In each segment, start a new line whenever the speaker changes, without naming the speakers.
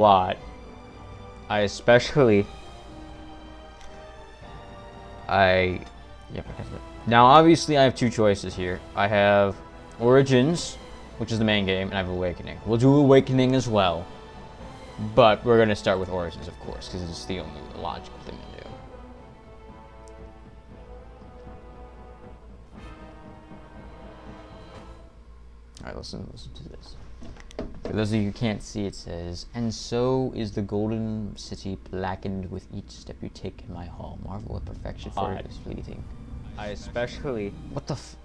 lot. I especially I yep. Now obviously I have two choices here. I have Origins, which is the main game, and I have Awakening. We'll do Awakening as well, but we're gonna start with Origins, of course, because it's the only logical thing to do. All right, listen to this. For those of you who can't see, it says, "And so is the golden city blackened with each step you take in my hall. Marvel at perfection for it is fleeting." I especially... What the f...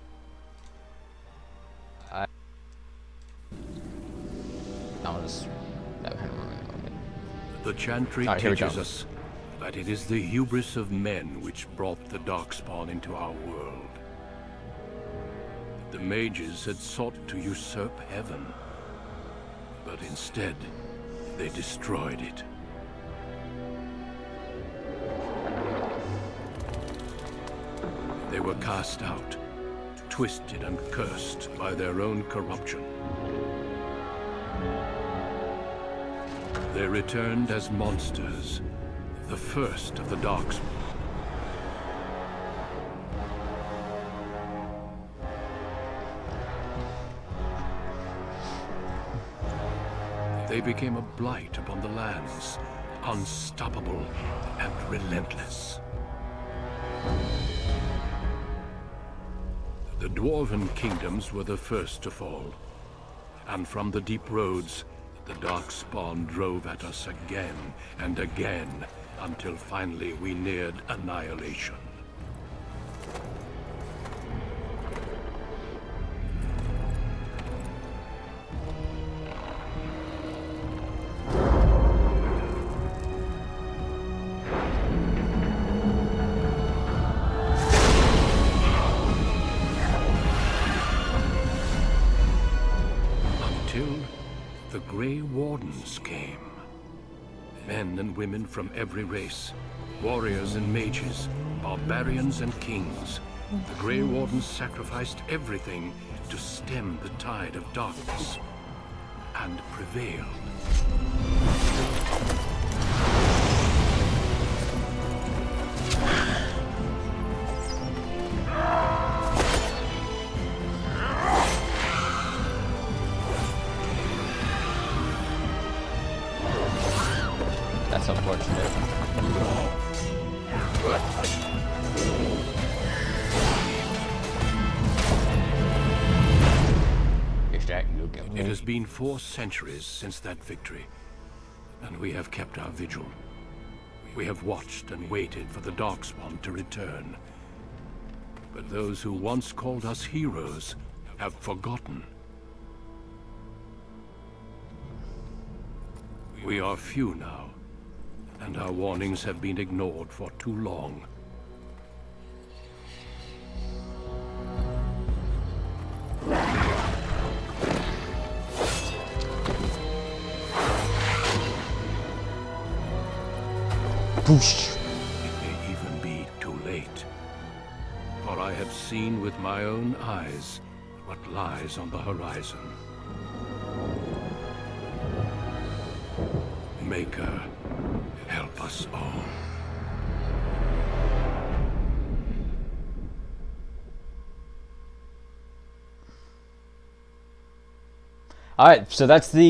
That was... That kind of reminded me of it.
The Chantry teaches us that it is the hubris of men which brought the Darkspawn into our world. The mages had sought to usurp heaven, but instead, they destroyed it. They were cast out, twisted and cursed by their own corruption. They returned as monsters, the first of the Darkspawn. They became a blight upon the lands, unstoppable and relentless. The Dwarven kingdoms were the first to fall, and from the deep roads, the Darkspawn drove at us again and again, until finally we neared annihilation. The Grey Wardens came. Men and women from every race, warriors and mages, barbarians and kings. The Grey Wardens sacrificed everything to stem the tide of darkness, and prevailed.
That's unfortunate.
It has been 4 centuries since that victory, and we have kept our vigil. We have watched and waited for the Darkspawn to return. But those who once called us heroes have forgotten. We are few now, and our warnings have been ignored for too long.
Boosh.
It may even be too late, for I have seen with my own eyes what lies on the horizon. Maker, help us all.
Alright, so that's the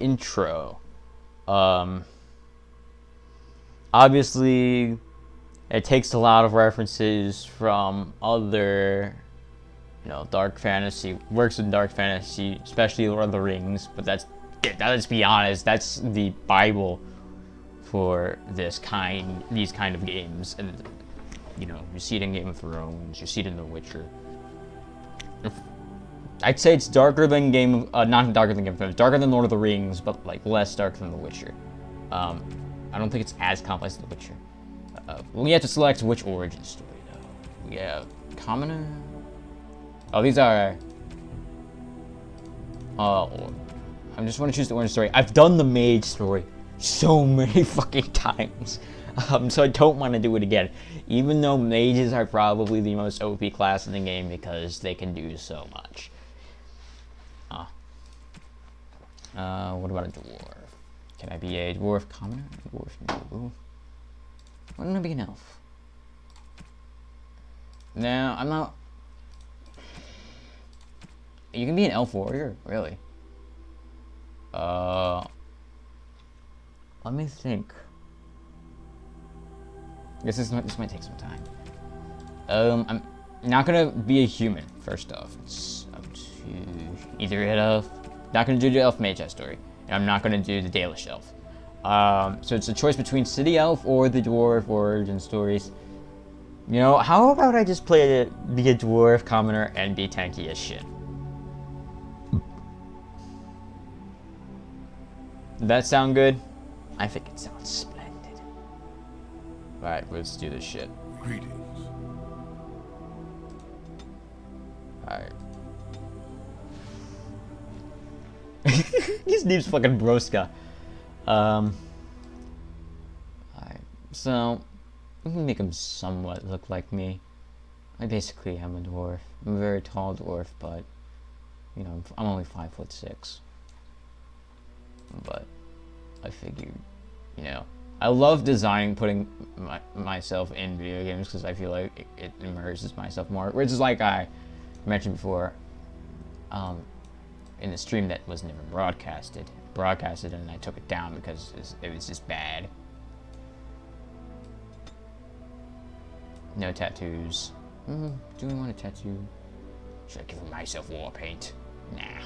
intro. Obviously, it takes a lot of references from other, dark fantasy, works in dark fantasy, especially Lord of the Rings, but let's be honest, that's the Bible for these kind of games. And you see it in Game of Thrones, you see it in The Witcher. I'd say it's darker than not darker than Game of Thrones, darker than Lord of the Rings, but like less dark than The Witcher. I don't think it's as complex as The Witcher. We have to select which origin story though. We have commoner. Oh, these are. I just want to choose the origin story. I've done the mage story so many fucking times, so I don't want to do it again. Even though mages are probably the most OP class in the game because they can do so much. What about a dwarf? Can I be a dwarf commoner? Dwarf noble? Why don't I be an elf? No, I'm not. You can be an elf warrior, really. Let me think. This might take some time. I'm not gonna be a human. First off, it's up to either an elf. Not gonna do the elf mage story, and I'm not gonna do the Dalish elf. So it's a choice between city elf or the dwarf origin stories. You know, how about I just play be a dwarf commoner and be tanky as shit? Does that sound good? I think it sounds splendid. Alright, let's do this shit.
Greetings.
Alright. His name's fucking Broska. Alright, so we can make him somewhat look like me. I basically am a dwarf. I'm a very tall dwarf, but you know, I'm only 5'6". But I figured, you know, I love putting myself in video games because I feel like it immerses myself more. Which is like I mentioned before, in the stream that was never broadcasted, and I took it down because it was just bad. No tattoos. Do we want a tattoo? Should I give myself war paint? Nah.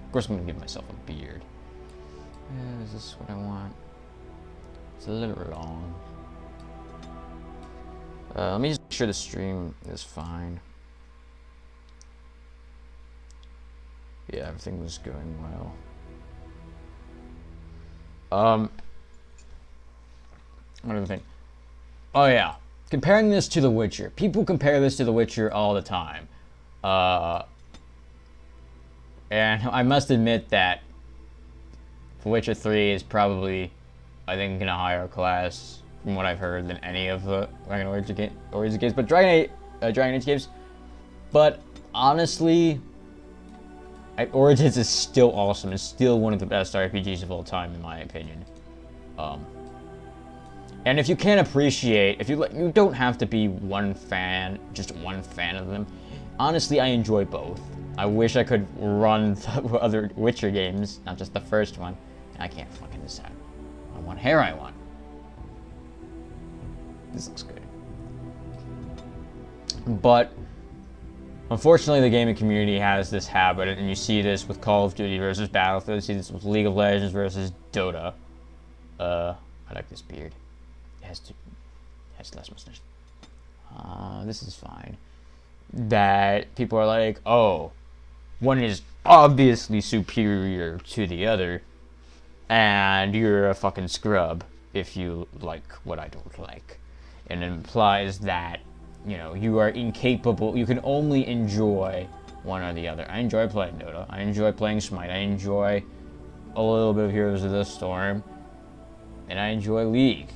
Of course I'm gonna give myself a beard. Is this what I want? It's a little long. Let me just make sure the stream is fine. Yeah, everything was going well. Another thing. Oh yeah, comparing this to The Witcher. People compare this to The Witcher all the time. And I must admit that The Witcher 3 is probably, I think, in a higher class, from what I've heard, than any of the Dragon Origins games. But Dragon Age games. But honestly, Origins is still awesome. It's still one of the best RPGs of all time, in my opinion. And if you can't appreciate, you don't have to be just one fan of them. Honestly, I enjoy both. I wish I could run the other Witcher games, not just the first one. And I can't fucking decide on what hair I want. This looks good. But unfortunately, the gaming community has this habit, and you see this with Call of Duty versus Battlefield. You see this with League of Legends versus Dota. I like this beard. It has less mustache. This is fine. That people are like, oh, one is obviously superior to the other, and you're a fucking scrub if you like what I don't like. And it implies that, you know, you are incapable, you can only enjoy one or the other. I enjoy playing Dota, I enjoy playing Smite, I enjoy a little bit of Heroes of the Storm, and I enjoy League.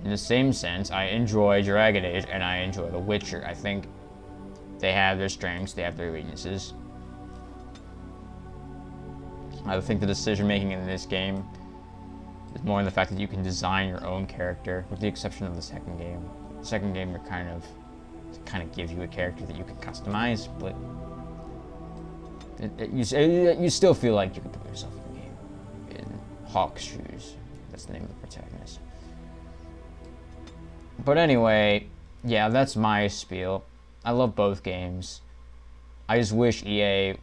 In the same sense, I enjoy Dragon Age and I enjoy The Witcher. I think they have their strengths, they have their weaknesses. I think the decision making in this game is more in the fact that you can design your own character, with the exception of the second game. The second game, you're kind of give you a character that you can customize, but you still feel like you can put yourself in the game. In Hawk's shoes, that's the name of the protagonist. But anyway, yeah, that's my spiel. I love both games. I just wish EA,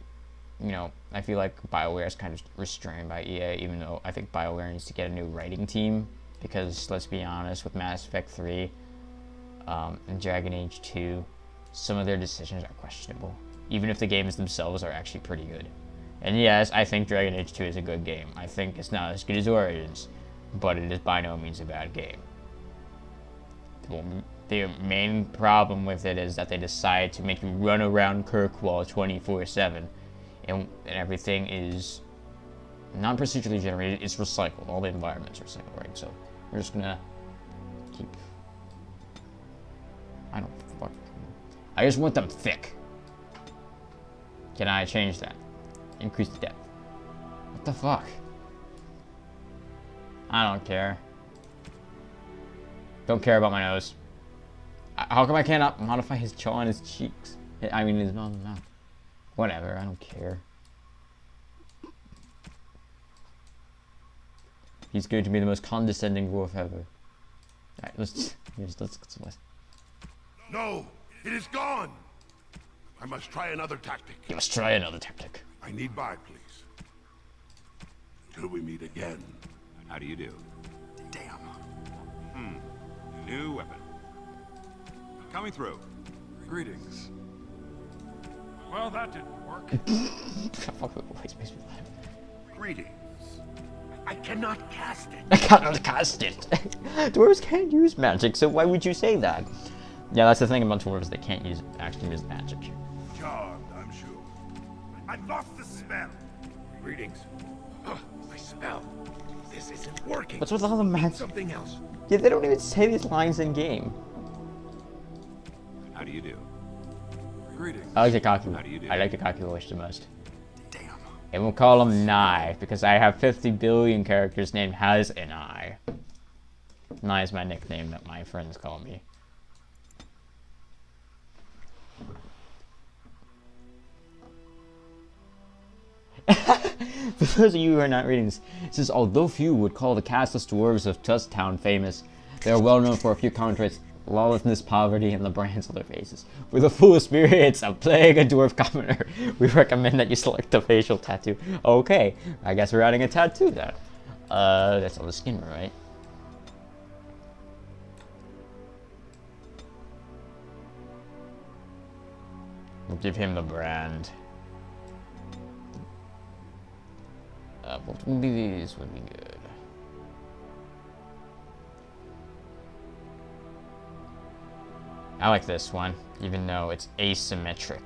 you know, I feel like BioWare is kind of restrained by EA, even though I think BioWare needs to get a new writing team, because let's be honest, with Mass Effect 3 and Dragon Age 2, some of their decisions are questionable, even if the games themselves are actually pretty good. And yes, I think Dragon Age 2 is a good game. I think it's not as good as Origins, but it is by no means a bad game. The main problem with it is that they decide to make you run around Kirkwall 24/7, and everything is not procedurally generated, it's recycled. All the environments are recycled, right? So we're just gonna keep... I just want them thick. Can I change that? Increase the depth. What the fuck? I don't care. Don't care about my nose. How come I cannot modify his jaw and his cheeks? I mean his mouth. Whatever, I don't care. He's going to be the most condescending dwarf ever. Alright, let's.
No, it is gone. I must try another tactic.
You must try another tactic.
I need by, please. Till we meet again.
How do you do?
Damn.
New weapon. Coming through.
Greetings.
Well, that didn't work.
Fuck, the voice makes me laugh.
Greetings. I cannot cast it.
I cannot cast it. Dwarves can't use magic, so why would you say that? Yeah, that's the thing about dwarves, they can't actually use magic.
Charmed, I'm sure. I've lost the smell. Greetings. My spell. This isn't working.
What's with all the magic?
Something else.
Yeah, they don't even say these lines in game.
How do you do?
Greetings.
I like the Kaku.
How do you do?
I like the Kaku voice the most.
Damn.
And we'll call him Nye, because I have 50 billion characters named has an eye. Nye is my nickname that my friends call me. For those of you who are not reading this, it says, although few would call the castless dwarves of Tustown famous, they are well known for a few common traits: lawlessness, poverty, and the brands on their faces. For the full experience of playing a dwarf commoner, we recommend that you select the facial tattoo. Okay, I guess we're adding a tattoo then. That's on the skin, right? We'll give him the brand. What would be these? Would be good. I like this one, even though it's asymmetric.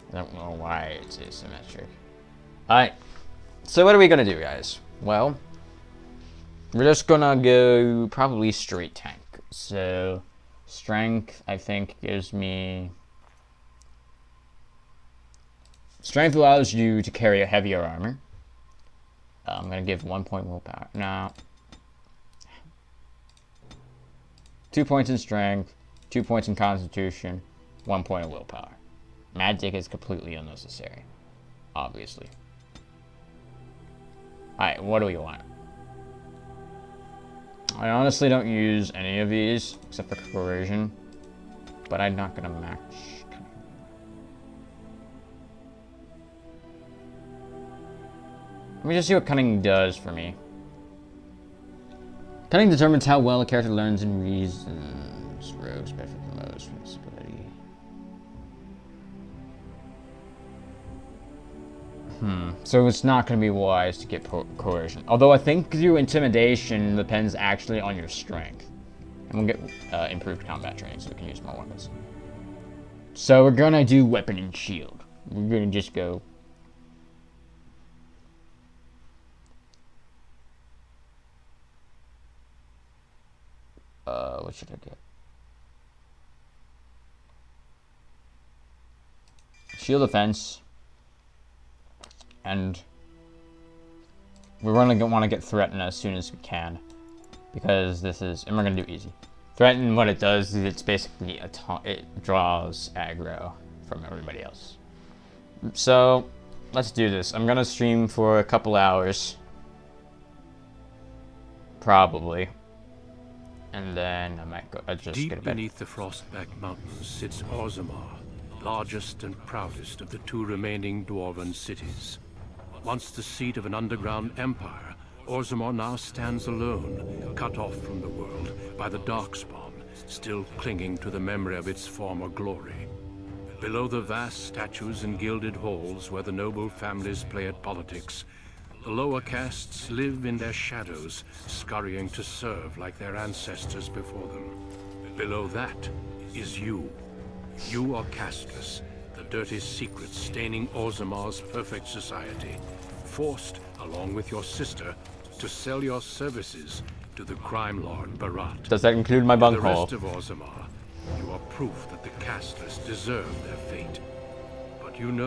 I don't know why it's asymmetric. Alright, so what are we gonna do, guys? Well, we're just gonna go probably straight tank. So, strength, I think, gives me... Strength allows you to carry a heavier armor. I'm gonna give 1 point willpower. No. 2 points in strength, 2 points in constitution, 1 point of willpower. Magic is completely unnecessary, obviously. Alright, what do we want? I honestly don't use any of these except for coercion, but I'm not gonna match. Let me just see what cunning does for me. Cunning determines how well a character learns and reasons. Rogues benefit the most from this ability. So it's not going to be wise to get coercion. Although I think through intimidation depends actually on your strength. And we'll get improved combat training so we can use more weapons. So we're going to do weapon and shield. We're going to just go... what should I get? Shield defense. And we're going to want to get threaten as soon as we can. Because this is, and we're going to do easy. Threaten, what it does is it's basically, it draws aggro from everybody else. So, let's do this. I'm going to stream for a couple hours. Probably. And then I might go, just
Deep
get a bit.
beneath the Frostback Mountains sits Orzammar, largest and proudest of the two remaining dwarven cities. Once the seat of an underground empire, Orzammar now stands alone, cut off from the world by the Darkspawn, still clinging to the memory of its former glory. Below the vast statues and gilded halls where the noble families play at politics, the lower castes live in their shadows, scurrying to serve like their ancestors before them. Below that is you. You are casteless, the dirty secret staining Orzammar's perfect society, forced, along with your sister, to sell your services to the crime lord Barat.
Does that include my
The
bunghole?
rest of Orzammar, you are proof that the casteless deserve their fate. But you know